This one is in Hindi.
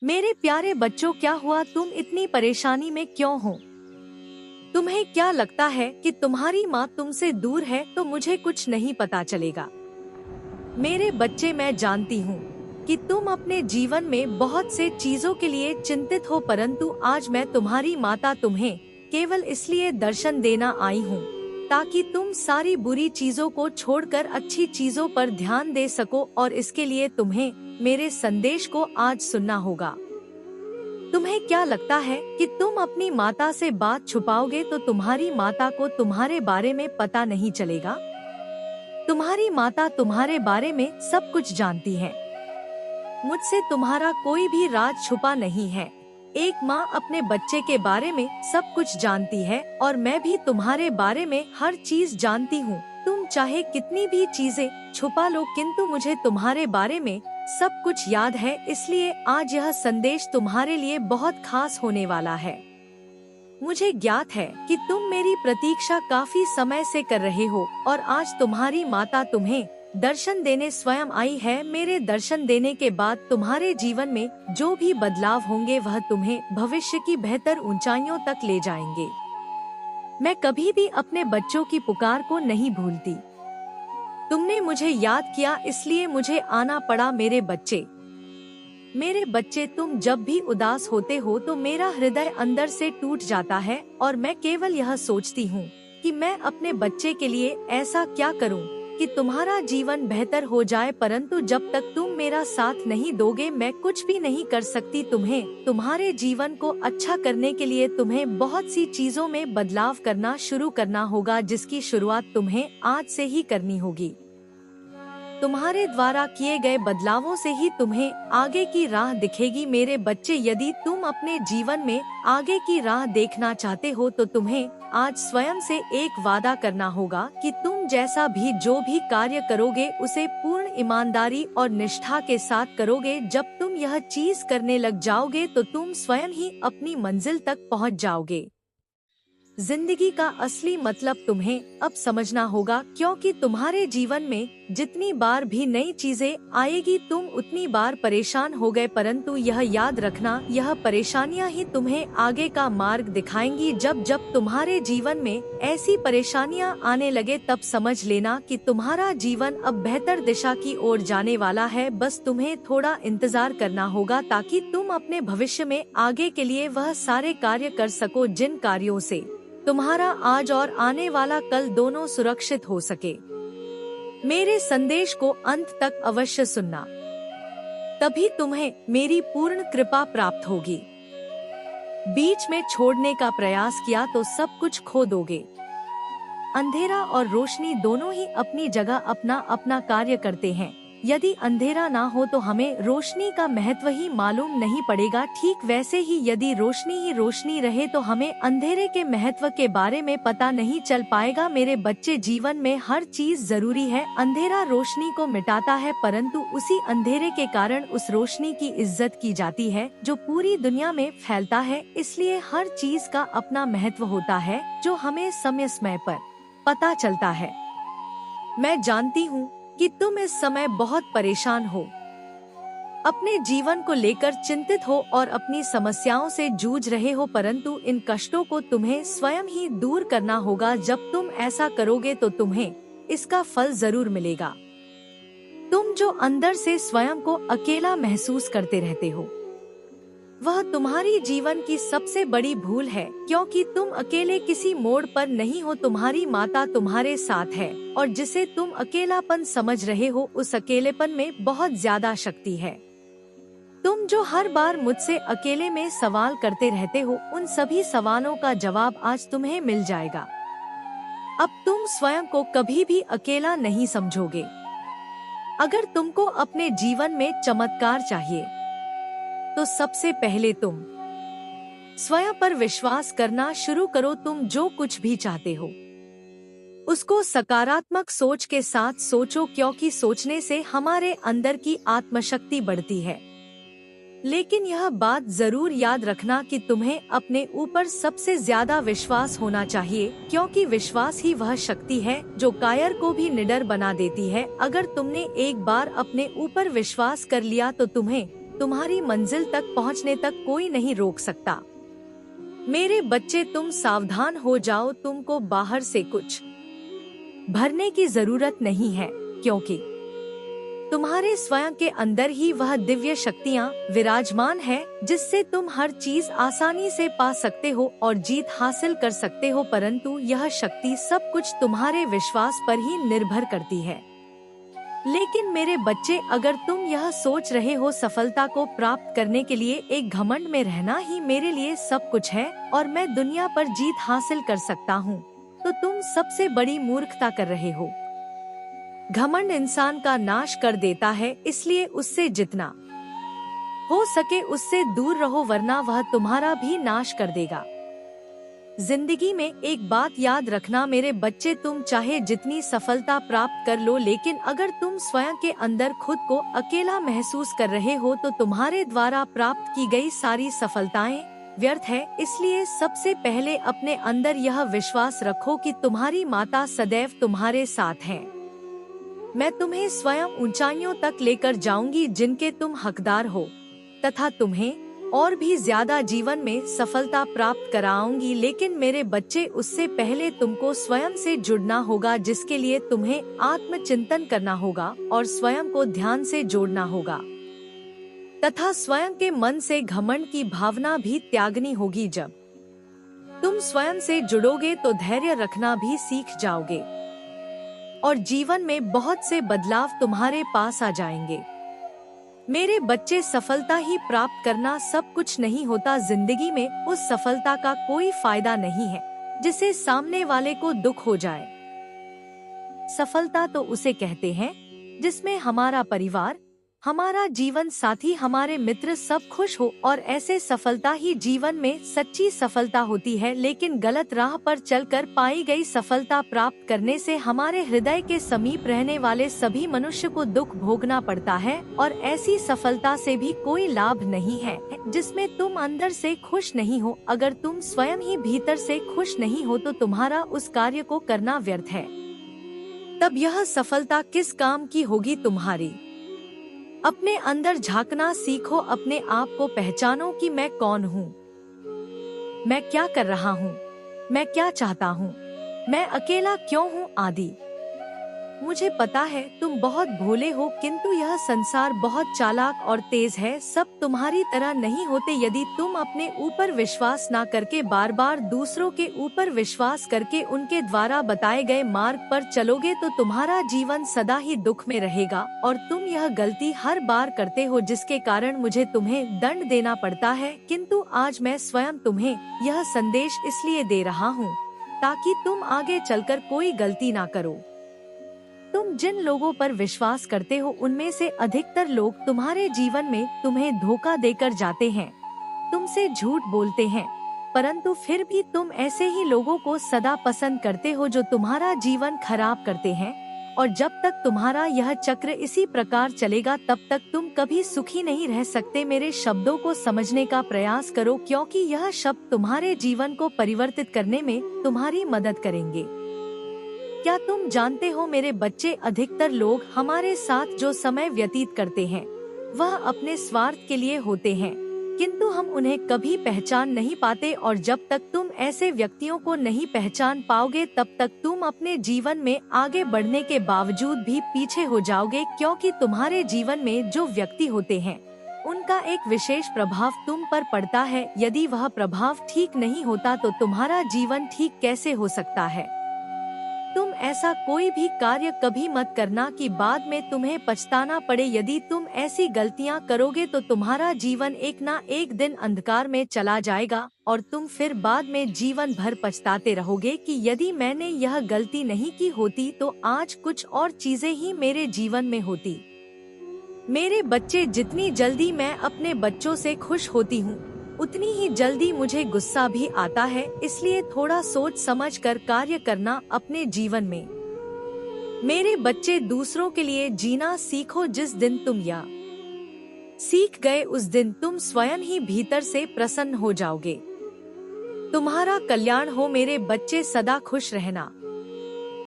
मेरे प्यारे बच्चों, क्या हुआ? तुम इतनी परेशानी में क्यों हो? तुम्हें क्या लगता है कि तुम्हारी माँ तुमसे दूर है तो मुझे कुछ नहीं पता चलेगा? मेरे बच्चे, मैं जानती हूँ कि तुम अपने जीवन में बहुत से चीजों के लिए चिंतित हो, परंतु आज मैं तुम्हारी माता तुम्हें केवल इसलिए दर्शन देना आई हूँ ताकि तुम सारी बुरी चीजों को छोड़कर अच्छी चीजों पर ध्यान दे सको, और इसके लिए तुम्हें मेरे संदेश को आज सुनना होगा। तुम्हें क्या लगता है कि तुम अपनी माता से बात छुपाओगे तो तुम्हारी माता को तुम्हारे बारे में पता नहीं चलेगा? तुम्हारी माता तुम्हारे बारे में सब कुछ जानती है। मुझसे तुम्हारा कोई भी राज छुपा नहीं है। एक माँ अपने बच्चे के बारे में सब कुछ जानती है, और मैं भी तुम्हारे बारे में हर चीज जानती हूँ। तुम चाहे कितनी भी चीजें छुपा लो, किंतु मुझे तुम्हारे बारे में सब कुछ याद है। इसलिए आज यह संदेश तुम्हारे लिए बहुत खास होने वाला है। मुझे ज्ञात है कि तुम मेरी प्रतीक्षा काफी समय से कर रहे हो, और आज तुम्हारी माता तुम्हें दर्शन देने स्वयं आई है। मेरे दर्शन देने के बाद तुम्हारे जीवन में जो भी बदलाव होंगे वह तुम्हें भविष्य की बेहतर ऊंचाइयों तक ले जाएंगे। मैं कभी भी अपने बच्चों की पुकार को नहीं भूलती। तुमने मुझे याद किया, इसलिए मुझे आना पड़ा। मेरे बच्चे, तुम जब भी उदास होते हो तो मेरा हृदय अंदर से टूट जाता है, और मैं केवल यह सोचती हूँ कि मैं अपने बच्चे के लिए ऐसा क्या करूँ कि तुम्हारा जीवन बेहतर हो जाए, परंतु जब तक तुम मेरा साथ नहीं दोगे मैं कुछ भी नहीं कर सकती। तुम्हें तुम्हारे जीवन को अच्छा करने के लिए तुम्हें बहुत सी चीजों में बदलाव करना शुरू करना होगा, जिसकी शुरुआत तुम्हें आज से ही करनी होगी। तुम्हारे द्वारा किए गए बदलावों से ही तुम्हें आगे की राह दिखेगी। मेरे बच्चे, यदि तुम अपने जीवन में आगे की राह देखना चाहते हो तो तुम्हें आज स्वयं से एक वादा करना होगा कि तुम जैसा भी जो भी कार्य करोगे उसे पूर्ण ईमानदारी और निष्ठा के साथ करोगे। जब तुम यह चीज करने लग जाओगे तो तुम स्वयं ही अपनी मंजिल तक पहुंच जाओगे। जिंदगी का असली मतलब तुम्हें अब समझना होगा, क्योंकि तुम्हारे जीवन में जितनी बार भी नई चीजें आएगी तुम उतनी बार परेशान हो गए, परंतु यह याद रखना, यह परेशानियां ही तुम्हें आगे का मार्ग दिखाएंगी। जब जब तुम्हारे जीवन में ऐसी परेशानियां आने लगे तब समझ लेना कि तुम्हारा जीवन अब बेहतर दिशा की ओर जाने वाला है। बस तुम्हें थोड़ा इंतजार करना होगा ताकि तुम अपने भविष्य में आगे के लिए वह सारे कार्य कर सको जिन कार्यों से तुम्हारा आज और आने वाला कल दोनों सुरक्षित हो सके। मेरे संदेश को अंत तक अवश्य सुनना, तभी तुम्हें मेरी पूर्ण कृपा प्राप्त होगी। बीच में छोड़ने का प्रयास किया तो सब कुछ खो दोगे। अंधेरा और रोशनी दोनों ही अपनी जगह अपना अपना कार्य करते हैं। यदि अंधेरा ना हो तो हमें रोशनी का महत्व ही मालूम नहीं पड़ेगा। ठीक वैसे ही यदि रोशनी रोशनी रहे तो हमें अंधेरे के महत्व के बारे में पता नहीं चल पाएगा। मेरे बच्चे, जीवन में हर चीज जरूरी है। अंधेरा रोशनी को मिटाता है, परंतु उसी अंधेरे के कारण उस रोशनी की इज्जत की जाती है जो पूरी दुनिया में फैलता है। इसलिए हर चीज का अपना महत्व होता है जो हमें समय समय पर पता चलता है। मैं जानती हूँ कि तुम इस समय बहुत परेशान हो, अपने जीवन को लेकर चिंतित हो और अपनी समस्याओं से जूझ रहे हो, परंतु इन कष्टों को तुम्हें स्वयं ही दूर करना होगा। जब तुम ऐसा करोगे तो तुम्हें इसका फल जरूर मिलेगा। तुम जो अंदर से स्वयं को अकेला महसूस करते रहते हो वह तुम्हारी जीवन की सबसे बड़ी भूल है, क्योंकि तुम अकेले किसी मोड़ पर नहीं हो। तुम्हारी माता तुम्हारे साथ है, और जिसे तुम अकेलापन समझ रहे हो उस अकेलेपन में बहुत ज्यादा शक्ति है। तुम जो हर बार मुझसे अकेले में सवाल करते रहते हो उन सभी सवालों का जवाब आज तुम्हें मिल जाएगा। अब तुम स्वयं को कभी भी अकेला नहीं समझोगे। अगर तुमको अपने जीवन में चमत्कार चाहिए तो सबसे पहले तुम स्वयं पर विश्वास करना शुरू करो। तुम जो कुछ भी चाहते हो उसको सकारात्मक सोच के साथ सोचो, क्योंकि सोचने से हमारे अंदर की आत्मशक्ति बढ़ती है। लेकिन यह बात जरूर याद रखना कि तुम्हें अपने ऊपर सबसे ज्यादा विश्वास होना चाहिए, क्योंकि विश्वास ही वह शक्ति है जो कायर को भी निडर बना देती है। अगर तुमने एक बार अपने ऊपर विश्वास कर लिया तो तुम्हें तुम्हारी मंजिल तक पहुंचने तक कोई नहीं रोक सकता। मेरे बच्चे, तुम सावधान हो जाओ, तुमको बाहर से कुछ भरने की जरूरत नहीं है, क्योंकि तुम्हारे स्वयं के अंदर ही वह दिव्य शक्तियाँ विराजमान है, जिससे तुम हर चीज आसानी से पा सकते हो और जीत हासिल कर सकते हो। परंतु यह शक्ति सब कुछ तुम्हारे विश्वास पर ही निर्भर करती है। लेकिन मेरे बच्चे, अगर तुम यह सोच रहे हो सफलता को प्राप्त करने के लिए एक घमंड में रहना ही मेरे लिए सब कुछ है और मैं दुनिया पर जीत हासिल कर सकता हूँ, तो तुम सबसे बड़ी मूर्खता कर रहे हो। घमंड इंसान का नाश कर देता है, इसलिए उससे जितना हो सके उससे दूर रहो, वरना वह तुम्हारा भी नाश कर देगा। जिंदगी में एक बात याद रखना मेरे बच्चे, तुम चाहे जितनी सफलता प्राप्त कर लो, लेकिन अगर तुम स्वयं के अंदर खुद को अकेला महसूस कर रहे हो तो तुम्हारे द्वारा प्राप्त की गई सारी सफलताएं व्यर्थ है। इसलिए सबसे पहले अपने अंदर यह विश्वास रखो कि तुम्हारी माता सदैव तुम्हारे साथ है। मैं तुम्हें स्वयं ऊंचाइयों तक लेकर जाऊंगी जिनके तुम हकदार हो, तथा तुम्हें और भी ज्यादा जीवन में सफलता प्राप्त कराऊंगी। लेकिन मेरे बच्चे, उससे पहले तुमको स्वयं से जुड़ना होगा, जिसके लिए तुम्हें आत्मचिंतन करना होगा और स्वयं को ध्यान से जोड़ना होगा, तथा स्वयं के मन से घमंड की भावना भी त्यागनी होगी। जब तुम स्वयं से जुड़ोगे तो धैर्य रखना भी सीख जाओगे और जीवन में बहुत से बदलाव तुम्हारे पास आ जाएंगे। मेरे बच्चे, सफलता ही प्राप्त करना सब कुछ नहीं होता। जिंदगी में उस सफलता का कोई फायदा नहीं है जिसे सामने वाले को दुख हो जाए। सफलता तो उसे कहते हैं जिसमें हमारा परिवार, हमारा जीवन साथी, हमारे मित्र सब खुश हो, और ऐसे सफलता ही जीवन में सच्ची सफलता होती है। लेकिन गलत राह पर चलकर पाई गई सफलता प्राप्त करने से हमारे हृदय के समीप रहने वाले सभी मनुष्य को दुख भोगना पड़ता है, और ऐसी सफलता से भी कोई लाभ नहीं है जिसमें तुम अंदर से खुश नहीं हो। अगर तुम स्वयं ही भीतर से खुश नहीं हो तो तुम्हारा उस कार्य को करना व्यर्थ है। तब यह सफलता किस काम की होगी तुम्हारी? अपने अंदर झांकना सीखो, अपने आप को पहचानो कि मैं कौन हूँ, मैं क्या कर रहा हूँ, मैं क्या चाहता हूँ, मैं अकेला क्यों हूँ आदि। मुझे पता है तुम बहुत भोले हो, किंतु यह संसार बहुत चालाक और तेज है। सब तुम्हारी तरह नहीं होते। यदि तुम अपने ऊपर विश्वास ना करके बार बार दूसरों के ऊपर विश्वास करके उनके द्वारा बताए गए मार्ग पर चलोगे तो तुम्हारा जीवन सदा ही दुख में रहेगा, और तुम यह गलती हर बार करते हो जिसके कारण मुझे तुम्हें दंड देना पड़ता है। किंतु आज मैं स्वयं तुम्हें यह संदेश इसलिए दे रहा हूँ ताकि तुम आगे चलकर कोई गलती ना करो। तुम जिन लोगों पर विश्वास करते हो उनमें से अधिकतर लोग तुम्हारे जीवन में तुम्हें धोखा देकर जाते हैं, तुमसे झूठ बोलते हैं, परंतु फिर भी तुम ऐसे ही लोगों को सदा पसंद करते हो जो तुम्हारा जीवन खराब करते हैं। और जब तक तुम्हारा यह चक्र इसी प्रकार चलेगा तब तक तुम कभी सुखी नहीं रह सकते। मेरे शब्दों को समझने का प्रयास करो, क्योंकि यह शब्द तुम्हारे जीवन को परिवर्तित करने में तुम्हारी मदद करेंगे। क्या तुम जानते हो मेरे बच्चे, अधिकतर लोग हमारे साथ जो समय व्यतीत करते हैं वह अपने स्वार्थ के लिए होते हैं, किंतु हम उन्हें कभी पहचान नहीं पाते। और जब तक तुम ऐसे व्यक्तियों को नहीं पहचान पाओगे तब तक तुम अपने जीवन में आगे बढ़ने के बावजूद भी पीछे हो जाओगे, क्योंकि तुम्हारे जीवन में जो व्यक्ति होते हैं उनका एक विशेष प्रभाव तुम पर पड़ता है। यदि वह प्रभाव ठीक नहीं होता तो तुम्हारा जीवन ठीक कैसे हो सकता है? तुम ऐसा कोई भी कार्य कभी मत करना कि बाद में तुम्हें पछताना पड़े। यदि तुम ऐसी गलतियां करोगे तो तुम्हारा जीवन एक ना एक दिन अंधकार में चला जाएगा, और तुम फिर बाद में जीवन भर पछताते रहोगे कि यदि मैंने यह गलती नहीं की होती तो आज कुछ और चीजें ही मेरे जीवन में होती। मेरे बच्चे, जितनी जल्दी मैं अपने बच्चों से खुश होती हूँ उतनी ही जल्दी मुझे गुस्सा भी आता है। इसलिए थोड़ा सोच समझ कर कार्य करना अपने जीवन में। मेरे बच्चे, दूसरों के लिए जीना सीखो। जिस दिन तुम यह सीख गए उस दिन तुम स्वयं ही भीतर से प्रसन्न हो जाओगे। तुम्हारा कल्याण हो मेरे बच्चे, सदा खुश रहना।